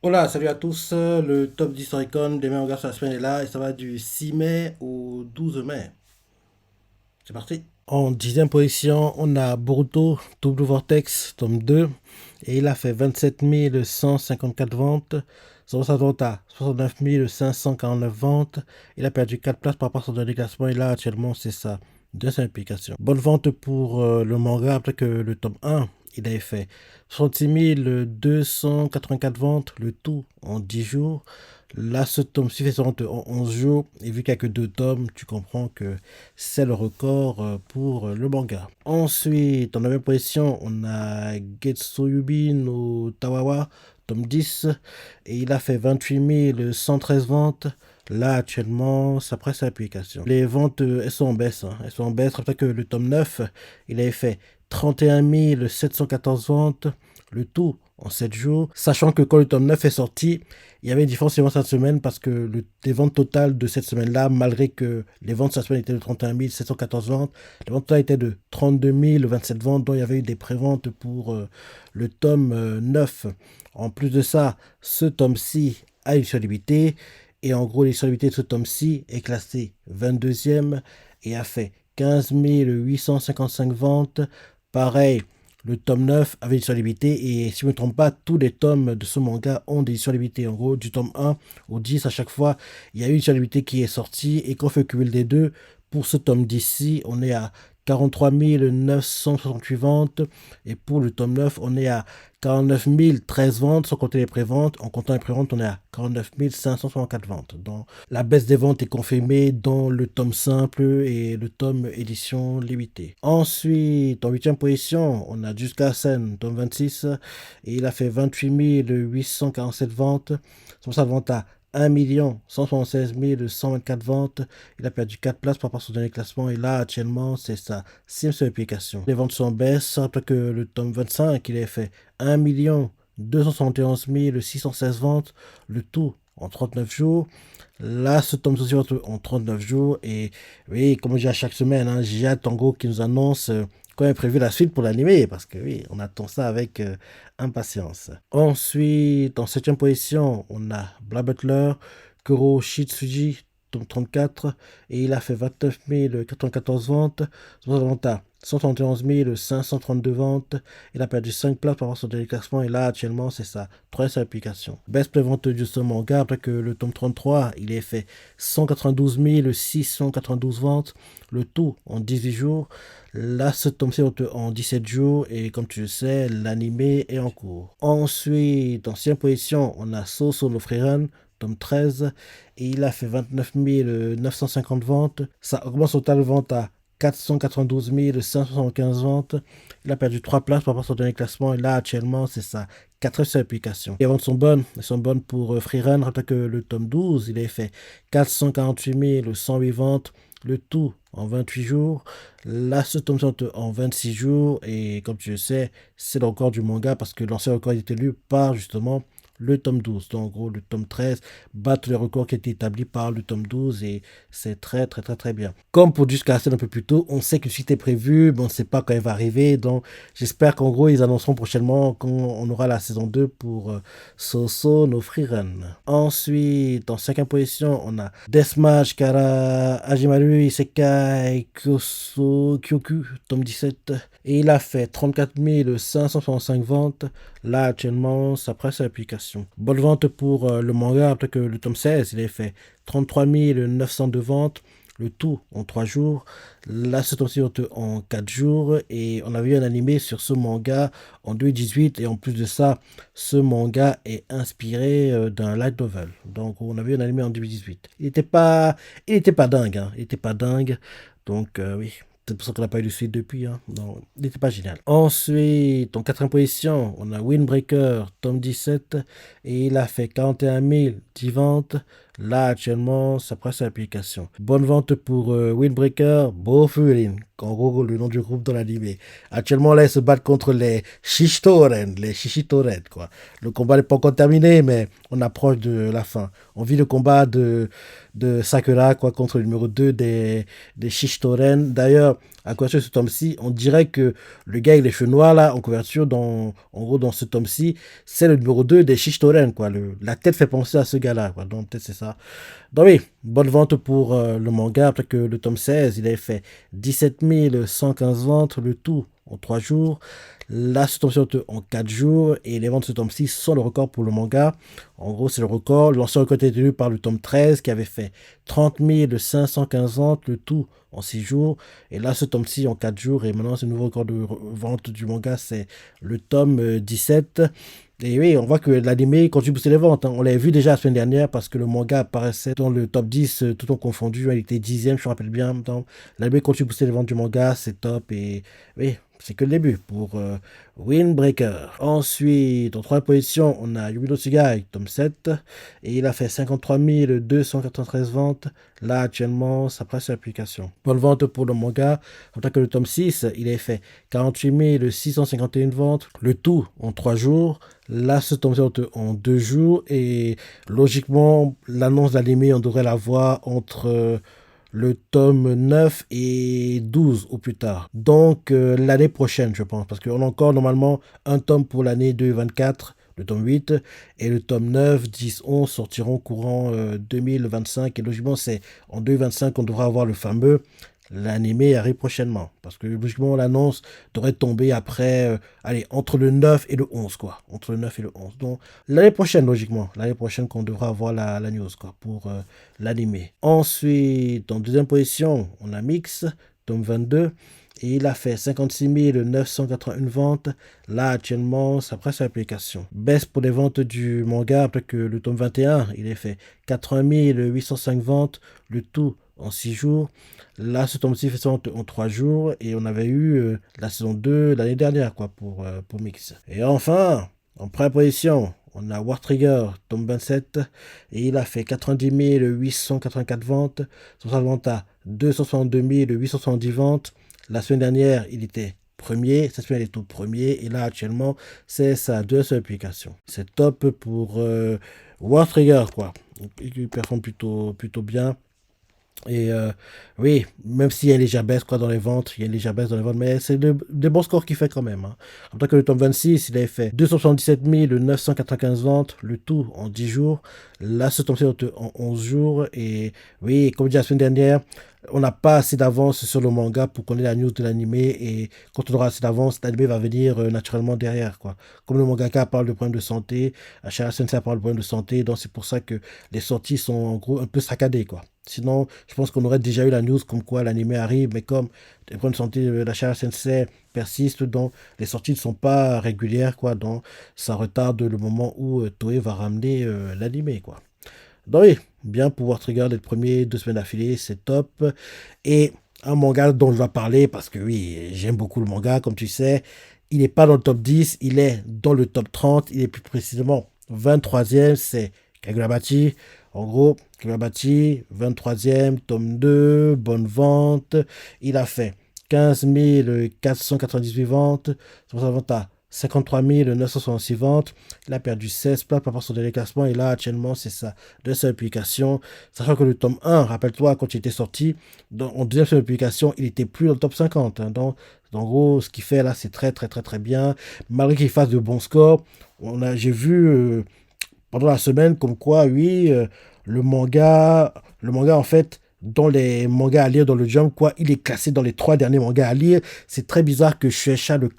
Hola, salut à tous. Le top 10 Oricon des mangas sur la semaine est là et ça va du 6 mai au 12 mai. C'est parti. En dixième position, on a Boruto Double Vortex, tome 2. Et il a fait 27 154 ventes. Son vente à 69 549 ventes. Il a perdu 4 places par rapport à son dernier classement. Et là, actuellement, c'est sa deuxième application. Bonne vente pour le manga après que le tome 1, il avait fait 66 284 ventes, le tout en 10 jours. Là, ce tome-ci fait son vente en 11 jours. Et vu qu'il n'y a que 2 tomes, tu comprends que c'est le record pour le manga. Ensuite, en 9e position, on a Getsuyubi no Tawawa, tome 10. Et il a fait 28 113 ventes. Là, actuellement, ça presse l'application. Les ventes, elles sont en baisse. Elles sont en baisse. Après que le tome 9, il avait fait 31 714 ventes. Le tout en 7 jours. Sachant que quand le tome 9 est sorti, il y avait une différence cette semaine parce que les ventes totales de cette semaine-là, malgré que les ventes cette semaine étaient de 31 714 ventes, les ventes totales étaient de 32 027 ventes, dont il y avait eu des préventes pour le tome 9. En plus de ça, ce tome-ci a une limité. Et en gros, l'édition limitée de ce tome-ci est classé 22e et a fait 15 855 ventes. Pareil, le tome 9 avait une édition limitée et si je ne me trompe pas, tous les tomes de ce manga ont des éditions limitées. En gros, du tome 1 au 10, à chaque fois, il y a une édition limitée qui est sortie et quand on fait le cumul des deux, pour ce tome d'ici, on est à 43 968 ventes et pour le tome 9, on est à 49 013 ventes sans compter les préventes. En comptant les préventes, on est à 49 564 ventes. Donc, la baisse des ventes est confirmée dans le tome simple et le tome édition limitée. Ensuite, en 8e position, on a Jusqu'à tome 26, et il a fait 28 847 ventes. Son sa vente à 1 176 124 ventes. Il a perdu 4 places par rapport à son dernier classement. Et là, actuellement, c'est sa 6e application. Les ventes sont en baisse. Après que le tome 25, il a fait 1 271 616 ventes. Le tout en 39 jours. Là, ce tome aussi en 39 jours. Et oui, comme je dis à chaque semaine, hein, j'ai hâte en gros qui nous annonce quand est prévu la suite pour l'animé. Parce que oui, on attend ça avec impatience. Ensuite, en 7e position, on a Black Butler, Kuro Shitsuji, tome 34. Et il a fait 29 094 ventes. Son vente à 131 532 ventes. Il a perdu 5 places par rapport à son dernier classement. Et là, actuellement, c'est sa troisième application. Baisse prévente de ce manga après que le tome 33, il ait fait 192 692 ventes. Le tout en 18 jours. Là, ce tome-ci en 17 jours. Et comme tu le sais, l'animé est en cours. Ensuite, en 6e position, on a Soso no Frieren, tome 13, et il a fait 29 950 ventes. Ça augmente son total de vente à 492 575 ventes. Il a perdu 3 places par rapport à son dernier classement. Et là, actuellement, c'est sa quatrième application. Les ventes sont bonnes. Elles sont bonnes pour Freerun. Rappelez que le tome 12, il a fait 448 108 ventes. Le tout en 28 jours. Là, ce tome sont en 26 jours. Et comme tu le sais, c'est le record du manga parce que l'ancien record a été élu par justement le tome 12. Donc, en gros, le tome 13 bat tous les records qui étaient établis par le tome 12 et c'est très, très, très, très bien. Comme pour Jusqu'à un peu plus tôt, on sait que suite est prévu, mais on ne sait pas quand elle va arriver. Donc, j'espère qu'en gros, ils annonceront prochainement quand on aura la saison 2 pour Soso no Frieren. Ensuite, en 5e position, on a Deathmatch Kara Hajimaru Isekai Kyoku, tome 17. Et il a fait 34 565 ventes. Là, actuellement, ça presse l'application. Bonne vente pour le manga, après que le tome 16, il a fait 33 902 ventes, le tout en 3 jours. Là, c'est aussi en 4 jours. Et on avait eu un animé sur ce manga en 2018. Et en plus de ça, ce manga est inspiré d'un light novel. Donc, on avait eu un animé en 2018. Il était pas dingue. Hein. Il était pas dingue. Donc, oui. C'est pour ça qu'on n'a pas eu de suite depuis. Hein. Non, il n'était pas génial. Ensuite, en 4e position, on a Windbreaker, tome 17. Et il a fait 41 010 ventes. Là, actuellement, ça presse l'application. Bonne vente pour Windbreaker, Bofurine, en gros le nom du groupe dans l'anime. Actuellement, là, ils se battent contre les Shishitoren, quoi. Le combat n'est pas encore terminé, mais on approche de la fin. On vit le combat de Sakura, quoi, contre le numéro 2 des Shishitoren. D'ailleurs, à couverture de ce tome-ci, on dirait que le gars avec les cheveux noirs, là, en couverture, en gros, dans ce tome-ci, c'est le numéro 2 des Shishitoren, quoi. La tête fait penser à ce gars-là, quoi. Donc, peut-être c'est ça. Donc, oui, bonne vente pour le manga. Après que le tome 16, il avait fait 17 115 ventes, le tout en 3 jours. Là, ce tome en 4 jours. Et les ventes de ce tome 6 sont le record pour le manga. En gros, c'est le record. L'ancien record était tenu par le tome 13 qui avait fait 30 515 ventes, le tout en 6 jours. Et là, ce tome-ci en 4 jours. Et maintenant, ce nouveau record de vente du manga, c'est le tome 17. Et oui, on voit que l'anime continue de booster les ventes. On l'avait vu déjà la semaine dernière parce que le manga apparaissait dans le top 10, tout en confondu. Il était 10e, je me rappelle bien. L'anime continue de booster les ventes du manga, c'est top. Et oui, c'est que le début pour Windbreaker. Ensuite, en troisième position, on a Yumi no Tsugai, tome 7. Et il a fait 53 293 ventes. Là, actuellement, ça presse l'application. Bonne vente pour le manga. En tant que le tome 6, il a fait 48 651 ventes. Le tout en 3 jours. Là, ce tome en 2 jours. Et logiquement, l'annonce d'anime, on devrait la voir entre le tome 9 et 12 au plus tard. Donc, l'année prochaine, je pense. Parce qu'on a encore normalement un tome pour l'année 2024, le tome 8, et le tome 9, 10, 11 sortiront courant 2025. Et logiquement, c'est en 2025 qu'on devra avoir le fameux. L'anime arrive prochainement. Parce que logiquement, l'annonce devrait tomber après, allez, entre le 9 et le 11, quoi. Entre le 9 et le 11. Donc, l'année prochaine, logiquement. L'année prochaine qu'on devra avoir la news, quoi, pour l'anime. Ensuite, en deuxième position, on a Mix, tome 22. Et il a fait 56 981 ventes. Là, actuellement, ça presse l'application. Baisse pour les ventes du manga après que le tome 21, il a fait 80 805 ventes. Le tout en 6 jours. Là, ce tome-ci fait ça en 3 jours. Et on avait eu la saison 2 l'année dernière, quoi, pour Mix. Et enfin, en première position, on a War Trigger, tome 27. Et il a fait 90 884 ventes. Son vente à 262 870 ventes. La semaine dernière, il était premier. Cette semaine, il est tout premier. Et là, actuellement, c'est sa deuxième application. C'est top pour War Trigger, quoi. Il performe plutôt bien. Et oui, même s'il y a une légère baisse quoi, dans les ventes, il y a une légère baisse dans les ventes, mais c'est des bons scores qu'il fait quand même. Hein. En tant que le tome 26, il avait fait 277 995 ventes, le tout en 10 jours. Là, ce tome en 11 jours. Et oui, comme dit la semaine dernière, on n'a pas assez d'avance sur le manga pour qu'on ait la news de l'anime. Et quand on aura assez d'avance, l'anime va venir naturellement derrière. Quoi. Comme le mangaka parle de problèmes de santé, Ashara Sensei parle de problèmes de santé, donc c'est pour ça que les sorties sont en gros un peu saccadées. Quoi. Sinon, je pense qu'on aurait déjà eu la news comme quoi l'anime arrive, mais comme les problèmes de santé de l'Ashara Sensei persistent, donc les sorties ne sont pas régulières, quoi, donc ça retarde le moment où Toei va ramener l'anime, quoi. Donc oui, bien pouvoir trigger les premiers 2 semaines d'affilée, c'est top. Et un manga dont je vais parler, parce que oui, j'aime beaucoup le manga, comme tu sais, il n'est pas dans le top 10, il est dans le top 30, il est plus précisément 23e, c'est Kagurabachi. En gros, Kagurabachi, 23e, tome 2, bonne vente. Il a fait 15 498 ventes. Son vente à 53 966 ventes. Il a perdu 16 places par rapport à son dernier classement. Et là, actuellement, c'est ça, de sa publication. Sachant que le tome 1, rappelle-toi, quand il était sorti, en deuxième publication, il était plus dans le top 50. Hein, donc, en gros, ce qu'il fait là, c'est très, très, très, très bien. Malgré qu'il fasse de bons scores, j'ai vu pendant la semaine comme quoi, oui, le manga, en fait, dans les mangas à lire dans le Jump, quoi, il est classé dans les 3 derniers mangas à lire. C'est très bizarre que Shueisha le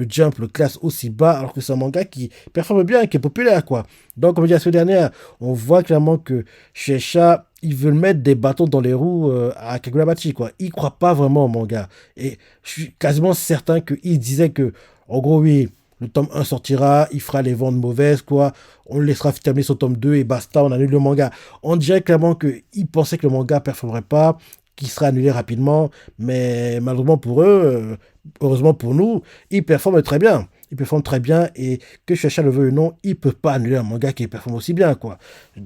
Jump le classe aussi bas, alors que c'est un manga qui performe bien, qui est populaire, quoi. Donc, comme je disais la semaine dernière, on voit clairement que Shueisha, ils veulent mettre des bâtons dans les roues à Kagurabachi, quoi. Ils croient pas vraiment au manga. Et je suis quasiment certain qu'ils disaient que, en gros, oui, le tome 1 sortira, il fera les ventes mauvaises, quoi. On le laissera terminer son tome 2 et basta, on annule le manga. On dirait clairement qu'ils pensaient que le manga ne performerait pas, qu'il serait annulé rapidement, mais malheureusement pour eux, heureusement pour nous, il performe très bien. il performe très bien et que Shueisha le veuille ou non, il peut pas annuler un manga qui performe aussi bien, quoi.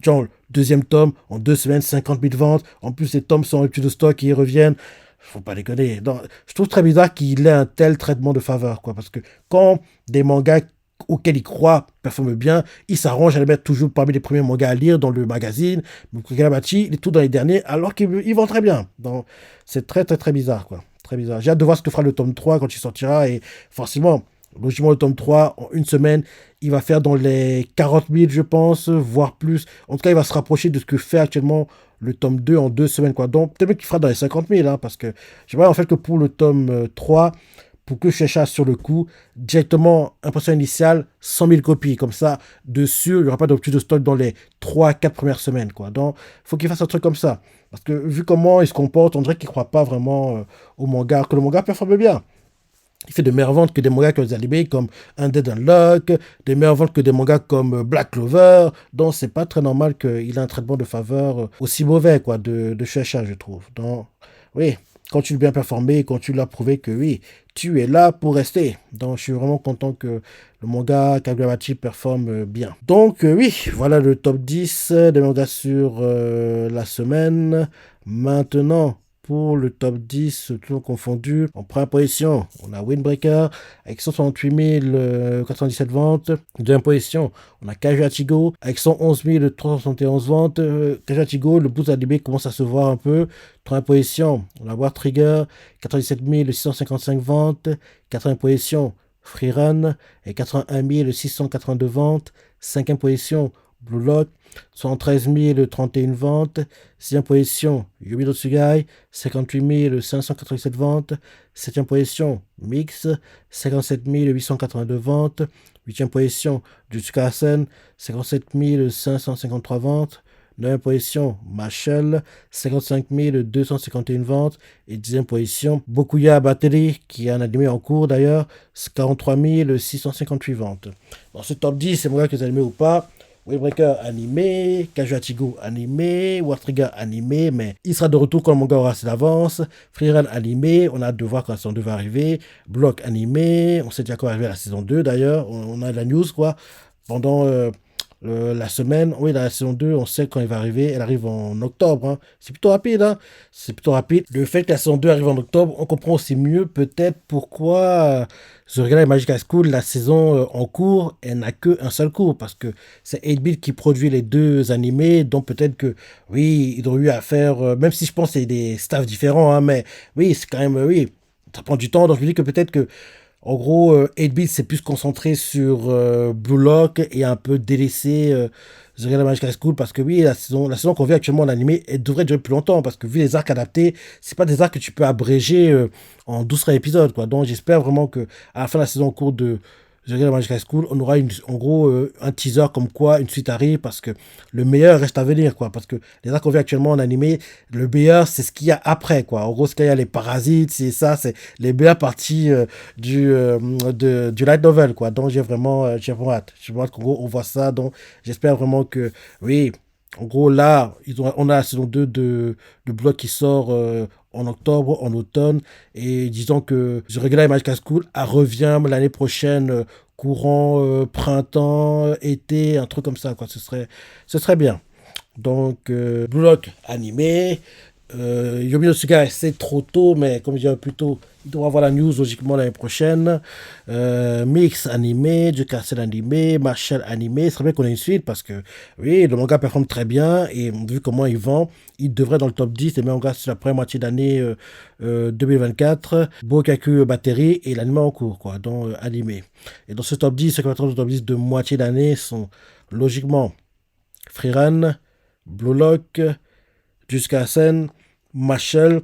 Genre, deuxième tome, en 2 semaines, 50 000 ventes. En plus, les tomes sont en rupture de stock et ils reviennent. Faut pas déconner. Non, je trouve très bizarre qu'il ait un tel traitement de faveur, quoi. Parce que quand des mangas auxquels il croit performent bien, il s'arrange à les mettre toujours parmi les premiers mangas à lire dans le magazine. Donc, Kagamachi, il est tout dans les derniers, alors qu'il vend très bien. Donc, c'est très, très, très bizarre, quoi. Très bizarre. J'ai hâte de voir ce que fera le tome 3 quand il sortira. Et forcément, logiquement, le tome 3, en une semaine, il va faire dans les 40 000, je pense, voire plus. En tout cas, il va se rapprocher de ce que fait actuellement le tome 2 en 2 semaines, quoi. Donc, peut-être qu'il fera dans les 50 000, hein, parce que j'aimerais en fait que pour le tome 3, pour que Shueisha sur le coup, directement, impression initiale, 100 000 copies. Comme ça, dessus, il n'y aura pas de rupture de stock dans les 3-4 premières semaines, quoi. Donc, il faut qu'il fasse un truc comme ça. Parce que vu comment il se comporte, on dirait qu'il ne croit pas vraiment au manga, que le manga performe bien. Il fait de meilleures ventes que des mangas que des animés comme Undead Unlock, des meilleures ventes que des mangas comme Black Clover. Donc, c'est pas très normal qu'il ait un traitement de faveur aussi mauvais, quoi, de Shueisha, je trouve. Donc, oui, continue bien performer, continue à prouver que oui, tu es là pour rester. Donc, je suis vraiment content que le manga Kagurabachi performe bien. Donc, oui, voilà le top 10 des mangas sur la semaine. Maintenant, pour le top 10, tout confondu, en première position, on a Windbreaker avec 168 097 ventes. En deuxième position, on a Kaiju Hachigo avec 111 371 ventes. Kaiju Hachigo, le boost animé commence à se voir un peu. Troisième position, on a War Trigger, 97 655 ventes. Quatrième position, Freerun et 81 682 ventes. Cinquième position, Blue Lock, 113 031 ventes. Sixième position, Yumi no Tsugai, 58 587 ventes. Septième position, Mix, 57 882 ventes. Huitième position, Jujutsu Kaisen, 57 553 ventes. Neuvième position, Machel, 55 251 ventes. Et dixième position, Bokuya Battery, qui est un animé en cours d'ailleurs, 43 658 ventes. Dans ce top 10, c'est moi que les animés ou pas. Windbreaker animé, Kaiju Hachigo animé, War Trigger animé, mais il sera de retour quand le manga aura assez d'avance. Freerun animé, on a hâte de voir quand la saison 2 va arriver. Block animé, on sait déjà quand va arriver la saison 2 d'ailleurs, on a la news quoi. Pendant la semaine, oui, la saison 2, on sait quand elle va arriver, elle arrive en octobre. Hein. C'est plutôt rapide, hein. C'est plutôt rapide. Le fait que la saison 2 arrive en octobre, on comprend aussi mieux peut-être pourquoi The Regular Magic High School, la saison en cours, elle n'a qu'un seul cours, parce que c'est 8-Bit qui produit les deux animés, donc peut-être que, oui, ils ont eu à faire, même si je pense que c'est des staffs différents, hein, mais oui, c'est quand même, oui, ça prend du temps, donc je me dis que peut-être que en gros, 8-Bit s'est plus concentré sur Blue Lock et un peu délaissé The Real Magic High School parce que oui, la saison qu'on vit actuellement en animé, elle devrait durer plus longtemps parce que vu les arcs adaptés, c'est pas des arcs que tu peux abréger en 12 épisodes, quoi. Donc j'espère vraiment que à la fin de la saison en cours de The Real Magic High School, on aura en gros un teaser comme quoi une suite arrive parce que le meilleur reste à venir, quoi. Parce que les arcs qu'on vit actuellement en animé, le meilleur, c'est ce qu'il y a après, quoi. En gros, ce qu'il y a les parasites, c'est ça, c'est les meilleures parties du light novel, quoi. Donc j'ai vraiment hâte. J'ai vraiment hâte qu'en gros, on voit ça. Donc j'espère vraiment que, oui, en gros, là, on a la saison 2 de Blood qui sort en octobre, en automne. Et disons que The Regular Magic High School revient l'année prochaine, courant printemps, été, un truc comme ça, quoi. Ce serait bien. Donc, Blue Lock animé. Yomi no Tsugai, c'est trop tôt, mais comme je disais plus tôt, il doit avoir la news logiquement l'année prochaine. Mix animé, Jukasel animé, Marshall animé. Ce serait bien qu'on ait une suite parce que, oui, le manga performe très bien et vu comment il vend, il devrait dans le top 10 des mangas sur la première moitié d'année 2024. Bokaku Battery et l'anime en cours, quoi, donc animé. Et dans ce top 10, ceux qui vont être dans le top 10 de moitié d'année sont logiquement Freerun, Blue Lock, jusqu'à Sen, Machel,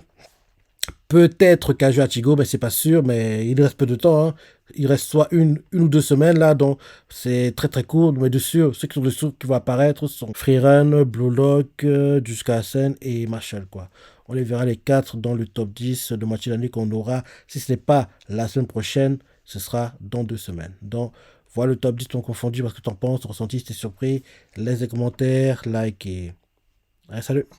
peut-être Kaiju Hachigo, mais c'est pas sûr, mais il reste peu de temps. Hein. Il reste soit une ou 2 semaines là, donc c'est très très court. Mais dessus, ceux qui sont dessous qui vont apparaître sont Freerun, Blue Lock, jusqu'à Sen et Machel, quoi. On les verra les 4 dans le top 10 de moitié d'année qu'on aura. Si ce n'est pas la semaine prochaine, ce sera dans 2 semaines. Donc voilà le top 10 ton confondu, parce que t'en penses, ton ressenti, si t'es surpris, laisse des commentaires, like et... Allez, salut!